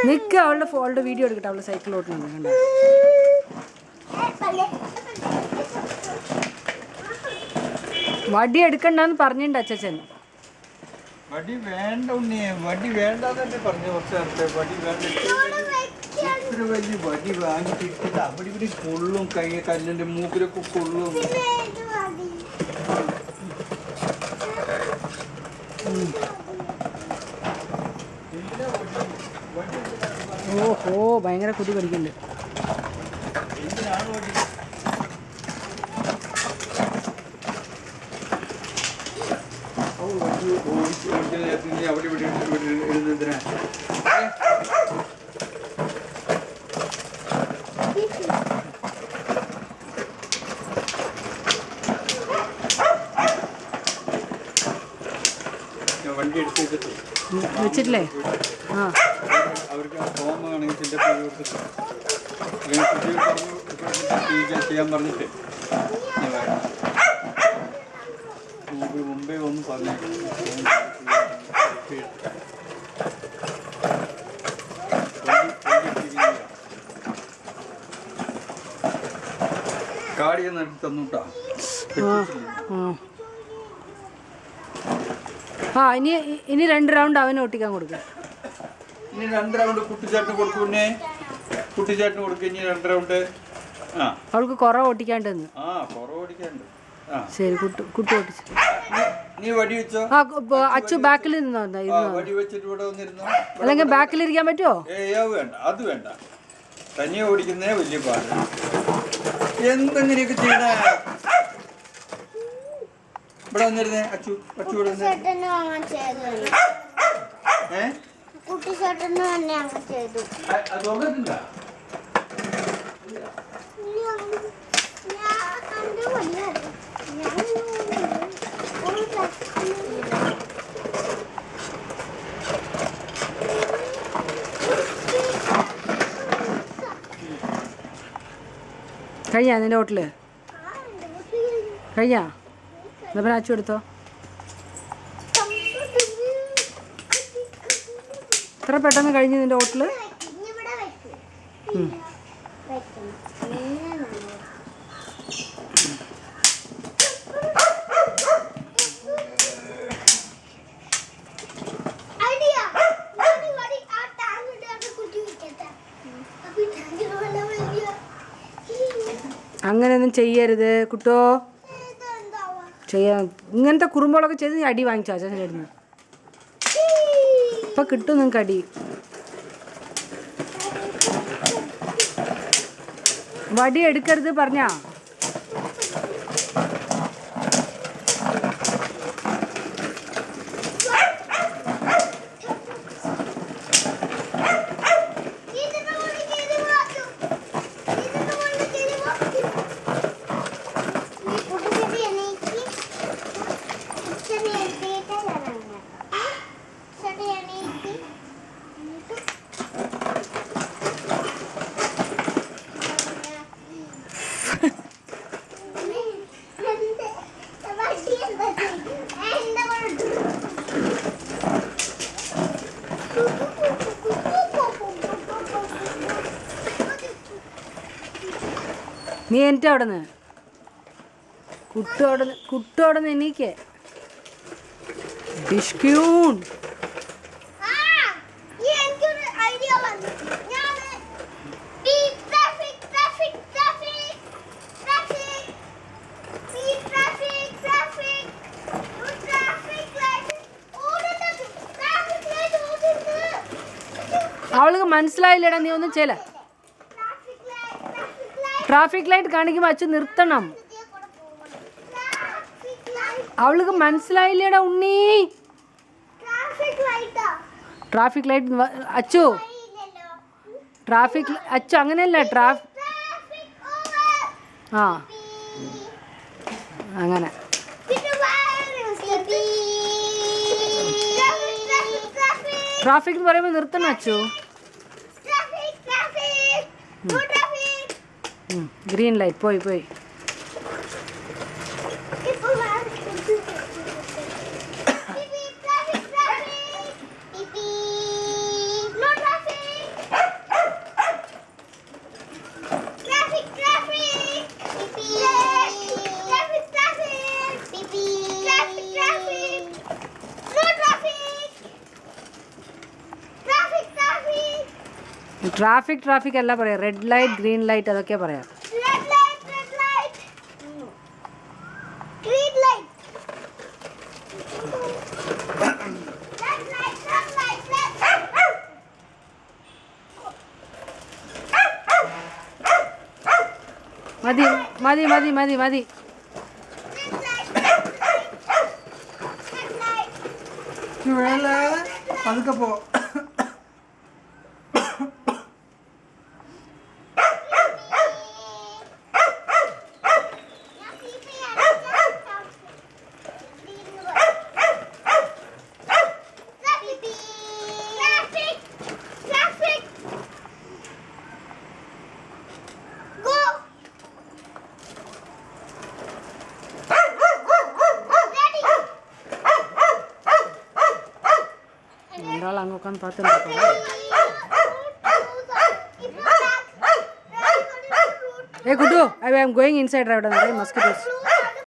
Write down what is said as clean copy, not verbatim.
നിൽക്ക അവളുടെ വീഡിയോ എടുക്കട്ടെ. അവളുടെ സൈക്കിൾ ഓട്ടുന്നുണ്ട് കണ്ടോ. വടി എടുക്കണ്ടെന്ന് പറഞ്ഞിട്ടുണ്ട് അച്ഛൻ. വടി വേണ്ട ഉണ്ണിയെ, വടി വേണ്ടെന്നെ പറഞ്ഞു കുറച്ച് നേരത്തെ. വടി വേണ്ട, ഇത്ര വലിയ വടി വാങ്ങിച്ചിട്ട് അവിടെ ഇവിടെ കൊള്ളും, കൈ കല്ലിന്റെ മൂക്കിലൊക്കെ കൊള്ളും. ഓഹോ ഭയങ്കര കുതി പഠിക്കുന്നുണ്ട്. അവിടെ ഇവിടെ എഴുതുന്നതിനാ വണ്ടി എടുത്ത് വെച്ചിട്ടില്ലേ? ആ അവർക്ക് ഫോം ആണെങ്കിൽ ചെയ്യാൻ പറഞ്ഞിട്ട് മുമ്പേ ഒന്ന് പറഞ്ഞു. കാടിയെ നടത്തി തന്നുട്ടാ. ആ ഇനി 2 റൗണ്ട് അവന് ഓട്ടിക്കാൻ കൊടുക്കുക. ഇനി 2 റൗണ്ട് കുട്ടിച്ചേട്ടന് കൊടുക്കൂന്നെ. കുട്ടിച്ചേട്ടന് കൊടുക്കുക ഇനി 2 റൗണ്ട്. ആ അവൾക്ക് കുറവ് ഓട്ടിക്കാണ്ടെന്ന്. ആ കുറവ് ഓടിക്കാണ്ട്. ശരി കുട്ടി ഓട്ടിച്ചു. നീ വടി വെച്ചോ. ആ അച്ചു ബാക്കിൽ നിന്നോ. വടി വെച്ചിട്ട് ഇവിടെ വന്നിരുന്നോ. അല്ലെങ്കിൽ ബാക്കിൽ ഇരിക്കാൻ പറ്റുമോ? വേണ്ട, അത് വേണ്ട. തനിയെ ഓടിക്കുന്നേ വലിയ പാട്. എന്തെങ്ങനെയൊക്കെ ചെയ്യണേ. ഇവിടെ വന്നിരുന്നേ അച്ചു. അച്ചു ഇവിടെ അതൊന്നില്ല. കഴിഞ്ഞാ നിന്റെ ഹോട്ടല് കഴിഞ്ഞാ? എന്നാ പിന്നെ അച്ചു എടുത്തോ. എത്ര പെട്ടെന്ന് കഴിഞ്ഞു നിന്റെ ഹോട്ടല്. അങ്ങനെയൊന്നും ചെയ്യരുത് കുട്ടോ. ചെയ്യാൻ ഇങ്ങനത്തെ കുറുമ്പുകളൊക്കെ ചെയ്ത് നീ അടി വാങ്ങിച്ചോ അച്ഛൻ്റെ അടുത്ത് നിന്ന്. ഇപ്പം കിട്ടും നിങ്ങൾക്ക് അടി. വടി എടുക്കരുത് പറഞ്ഞാ. നീ എൻ്റെ അവിടെ നിന്ന് കുട്ടു അവിടെ നിന്ന് എണീക്കേ. ഡിഷ്ക്യൂൺ അവൾക്ക് മനസ്സിലായില്ലടാ. നീ ഒന്നും ചെയ്യല. ട്രാഫിക് ലൈറ്റ് കാണിക്കുമ്പോൾ അച്ഛൻ നിർത്തണം. അവൾക്ക് മനസ്സിലായില്ലേടാ ഉണ്ണി. ട്രാഫിക് ലൈറ്റ് അച്ചു അച്ചു അങ്ങനെയല്ല. ആ അങ്ങനെ ട്രാഫിക് എന്ന് പറയുമ്പോൾ നിർത്തണം അച്ചു. ഗ്രീൻ ലൈറ്റ് പോയി. ട്രാഫിക് അല്ല പറയാം, റെഡ് ലൈറ്റ് ഗ്രീൻ ലൈറ്റ് അതൊക്കെ പറയാം. Red light, red light. Green light. Red light, red light, red light. മതി. Red light, red light. വേല പതുക്കെ പോ. Traffic. Go. Ready. രണ്ടാൾ അങ്ങോട്ട് பார்த்துட்டு Hey Gudu, I am going inside right now. Mosquitoes.